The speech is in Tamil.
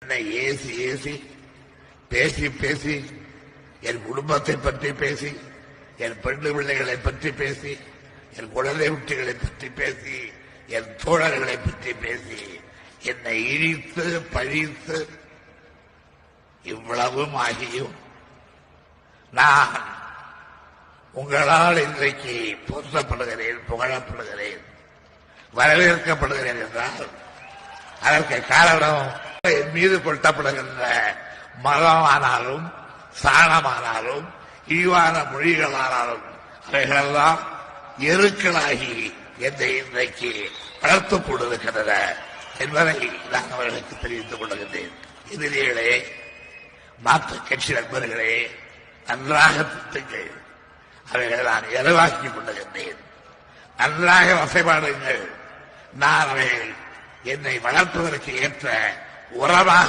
என்னை ஏசி ஏசி பேசி பேசி என் குடும்பத்தை பற்றி பேசி என் பெண்ணு பிள்ளைகளை பற்றி பேசி என் குழந்தை குட்டிகளை பற்றி பேசி என் தோழர்களை பற்றி பேசி என்னை இழித்து பழித்து இவ்வளவும் ஆகியும் நான் உங்களால் இன்றைக்கு போற்றப்படுகிறேன், புகழப்படுகிறேன், வரவேற்கப்படுகிறேன் என்றால் அதற்கு காரணம் என் மீது கொட்டப்படுகின்ற மதமானாலும் சாணமானாலும் இழிவான மொழிகளானாலும் அவைகளெல்லாம் எருக்களாகி என்னை இன்றைக்கு வளர்த்துக் கொண்டிருக்கின்றன என்பதை நான் அவர்களுக்கு தெரிவித்துக் கொள்கின்றேன். எதிரிகளே, மாற்றுக் கட்சி நண்பர்களே, நன்றாக திட்டுங்கள். அவைகளை நான் எருவாக்கிக் கொள்ளுகின்றேன். நன்றாக வசைபாடுங்கள். நான் அவைகள் என்னை வளர்ப்பதற்கு ஏற்ற உரமாக